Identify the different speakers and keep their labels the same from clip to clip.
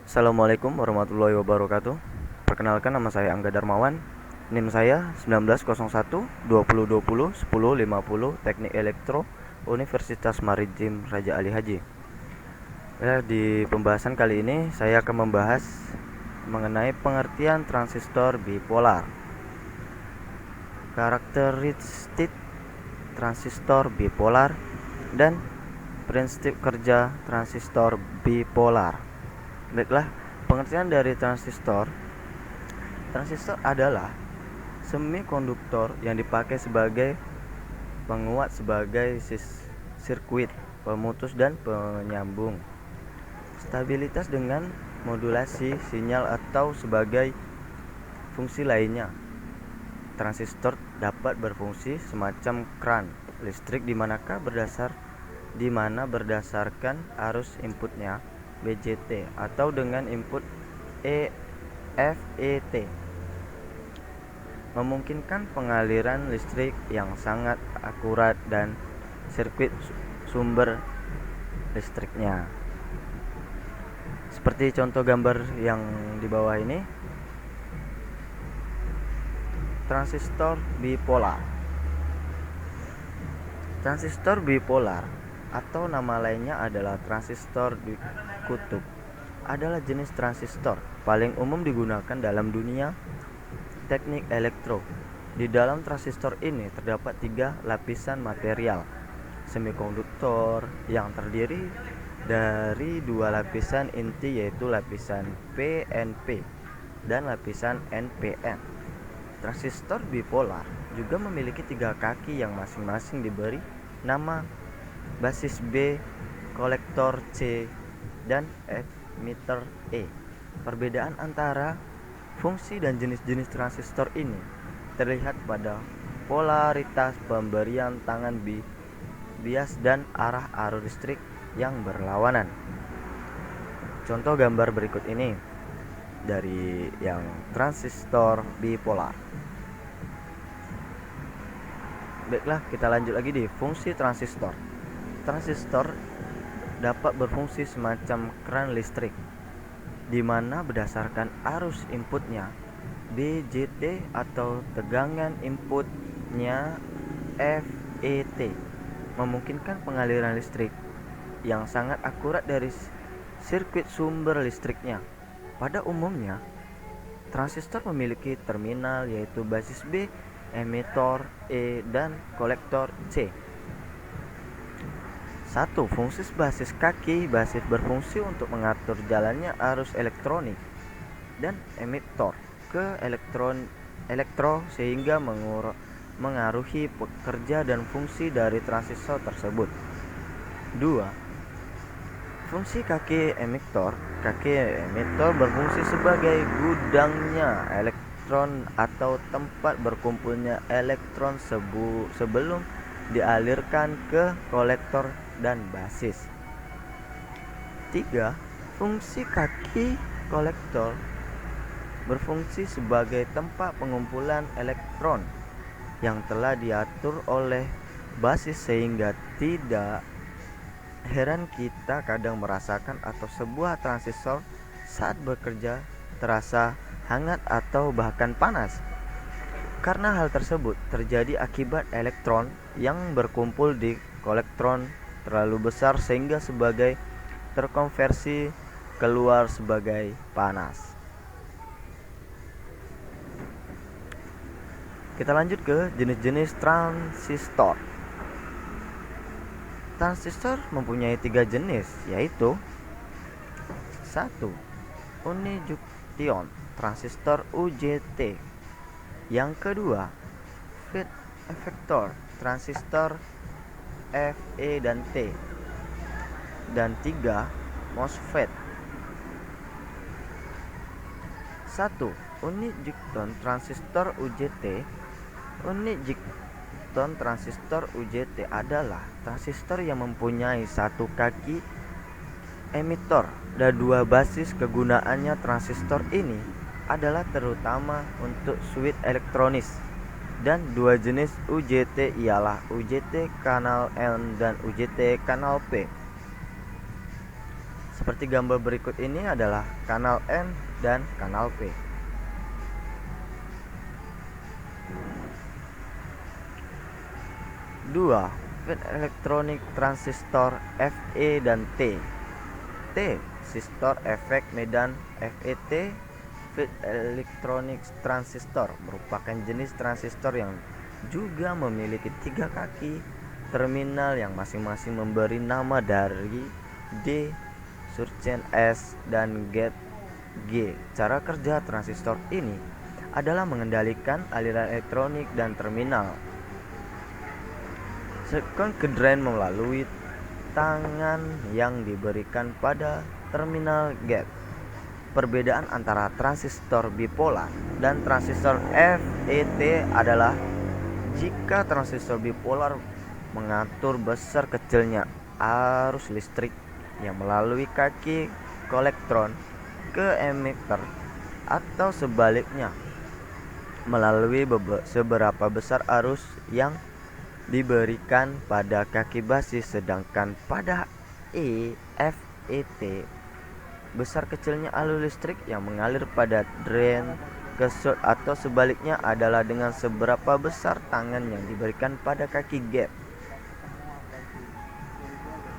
Speaker 1: Assalamualaikum warahmatullahi wabarakatuh. Perkenalkan, nama saya Angga Darmawan. NIM saya 1901 2020 1050 Teknik Elektro Universitas Maritim Raja Ali Haji. Di pembahasan kali ini saya akan membahas mengenai pengertian transistor bipolar, karakteristik transistor bipolar, dan prinsip kerja transistor bipolar. Baiklah, pengertian dari transistor. Transistor adalah semikonduktor yang dipakai sebagai penguat sebagai sirkuit, pemutus dan penyambung, stabilitas dengan modulasi sinyal atau sebagai fungsi lainnya. Transistor dapat berfungsi semacam kran listrik di mana berdasarkan arus inputnya BJT atau dengan input FET, memungkinkan pengaliran listrik yang sangat akurat dan sirkuit sumber listriknya. Seperti contoh gambar yang di bawah ini, transistor bipolar. Transistor bipolar atau nama lainnya adalah transistor kutub adalah jenis transistor paling umum digunakan dalam dunia teknik elektro. Di dalam transistor ini terdapat 3 lapisan material semikonduktor yang terdiri dari 2 lapisan inti, yaitu lapisan PNP dan lapisan NPN. Transistor bipolar juga memiliki 3 kaki yang masing-masing diberi nama basis B, kolektor C, dan emitter E. Perbedaan antara fungsi dan jenis-jenis transistor ini terlihat pada polaritas pemberian tangan bias dan arah arus listrik yang berlawanan. Contoh gambar berikut ini dari yang transistor bipolar. Baiklah, kita lanjut lagi di fungsi transistor. Transistor dapat berfungsi semacam kran listrik, di mana berdasarkan arus inputnya BJT atau tegangan inputnya FET, memungkinkan pengaliran listrik yang sangat akurat dari sirkuit sumber listriknya. Pada umumnya, transistor memiliki terminal, yaitu basis B, emitor E, dan kolektor C. 1. Fungsi basis kaki. Basis berfungsi untuk mengatur jalannya arus elektronik dan emitor ke elektro sehingga mengaruhi pekerja dan fungsi dari transistor tersebut. 2. Fungsi kaki emitor. Kaki emitor berfungsi sebagai gudangnya elektron atau tempat berkumpulnya elektron sebelum dialirkan ke kolektor dan basis. 3. Fungsi kaki kolektor berfungsi sebagai tempat pengumpulan elektron yang telah diatur oleh basis, sehingga tidak heran kita kadang merasakan atau sebuah transistor saat bekerja terasa hangat atau bahkan panas. Karena hal tersebut terjadi akibat elektron yang berkumpul di kolektor terlalu besar sehingga sebagai terkonversi keluar sebagai panas. Kita lanjut ke jenis-jenis transistor. Transistor mempunyai 3 jenis, yaitu 1. Unijunction transistor UJT. Yang kedua, FET effector transistor FE dan T. Dan 3. MOSFET. 1. Unijunction transistor UJT. Unijunction transistor UJT adalah transistor yang mempunyai 1 kaki emitor dan 2 basis. Kegunaannya transistor ini adalah terutama untuk switch elektronis. Dan 2 jenis UJT ialah UJT kanal N dan UJT kanal P. Seperti gambar berikut ini adalah kanal N dan kanal P. Dua, FET elektronik transistor Fe dan T. T, sistor efek medan FET. FET elektronik transistor merupakan jenis transistor yang juga memiliki 3 kaki terminal yang masing-masing memberi nama dari D, surcharge S, dan gate G. Cara kerja transistor ini adalah mengendalikan aliran elektronik dan terminal sekon ke drain melalui tangan yang diberikan pada terminal gate. Perbedaan antara transistor bipolar dan transistor FET adalah jika transistor bipolar mengatur besar kecilnya arus listrik yang melalui kaki kolektron ke emitter, atau sebaliknya melalui seberapa besar arus yang diberikan pada kaki basis, sedangkan pada FET besar kecilnya alur listrik yang mengalir pada drain ke source, atau sebaliknya adalah dengan seberapa besar tangan yang diberikan pada kaki gate.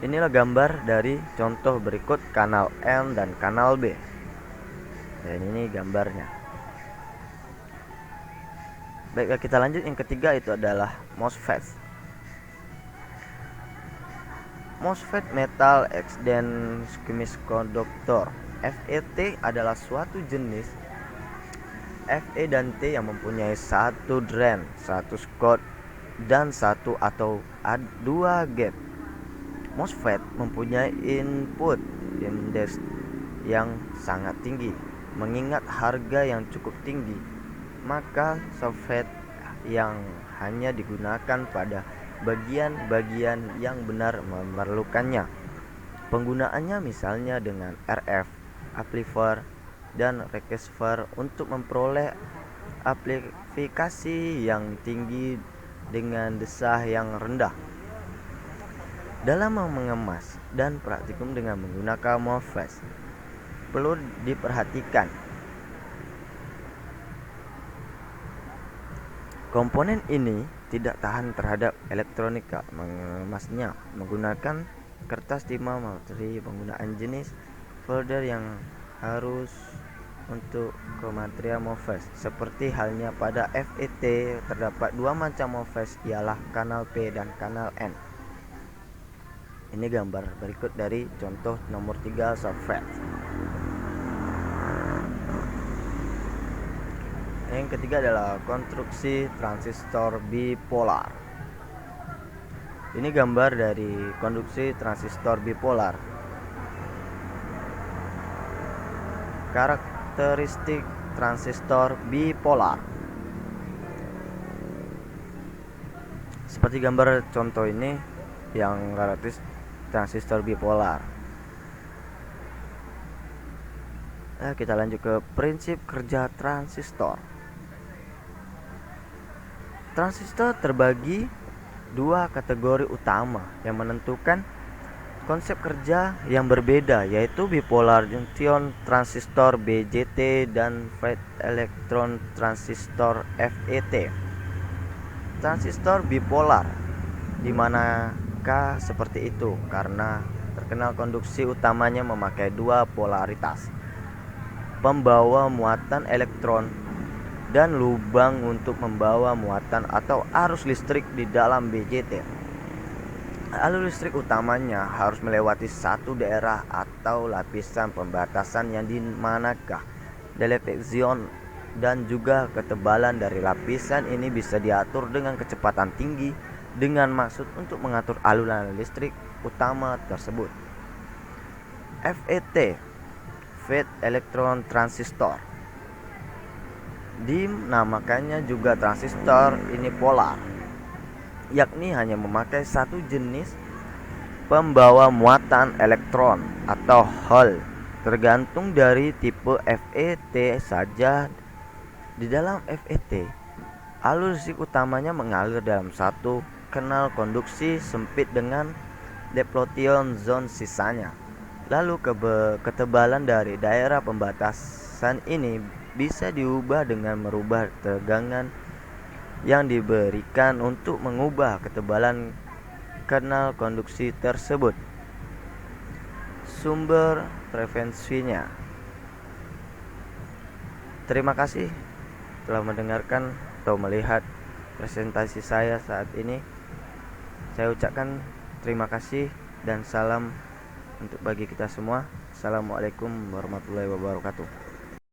Speaker 1: Inilah gambar dari contoh berikut kanal N dan kanal B. Dan ini gambarnya. Baiklah, kita lanjut. Yang ketiga itu adalah MOSFET. MOSFET metal extend semiconductor. FET adalah suatu jenis Fe dan T yang mempunyai satu drain, satu cathode, dan satu atau dua gate. MOSFET mempunyai input impedance yang sangat tinggi. Mengingat harga yang cukup tinggi, maka MOSFET yang hanya digunakan pada bagian-bagian yang benar memerlukannya. Penggunaannya misalnya dengan RF, amplifier, dan receiver untuk memperoleh amplifikasi yang tinggi dengan desah yang rendah. Dalam mengemas dan praktikum dengan menggunakan MOSFET, perlu diperhatikan komponen ini tidak tahan terhadap elektronika. Mengemasnya menggunakan kertas timah materi penggunaan jenis folder yang harus untuk ke material MOSFET. Seperti halnya pada FET, terdapat dua macam MOSFET, ialah kanal P dan kanal N. Ini gambar berikut dari contoh nomor 3 MOSFET. Yang ketiga adalah konstruksi transistor bipolar. Ini gambar dari konstruksi transistor bipolar. Karakteristik transistor bipolar. Seperti gambar contoh ini yang karakteristik transistor bipolar. Kita lanjut ke prinsip kerja transistor. Transistor terbagi dua kategori utama yang menentukan konsep kerja yang berbeda, yaitu bipolar junction transistor BJT dan flat electron transistor FET. Transistor bipolar dimanakah seperti itu? Karena terkenal konduksi utamanya memakai dua polaritas, pembawa muatan elektron dan lubang untuk membawa muatan atau arus listrik di dalam BJT. Alur listrik utamanya harus melewati satu daerah atau lapisan pembatasan yang dimanakah dielectric zone, dan juga ketebalan dari lapisan ini bisa diatur dengan kecepatan tinggi dengan maksud untuk mengatur aliran listrik utama tersebut. FET, FET elektron transistor, dinamakannya juga transistor unipolar, yakni hanya memakai satu jenis pembawa muatan elektron atau hole, tergantung dari tipe FET saja. Di dalam FET, alur listrik utamanya mengalir dalam satu kanal konduksi sempit dengan depletion zone sisanya. Lalu ketebalan dari daerah pembatasan ini bisa diubah dengan merubah tegangan yang diberikan untuk mengubah ketebalan kanal konduksi tersebut. Sumber frekuensinya. Terima kasih telah mendengarkan atau melihat presentasi saya saat ini. Saya ucapkan terima kasih dan salam untuk bagi kita semua. Assalamualaikum warahmatullahi wabarakatuh.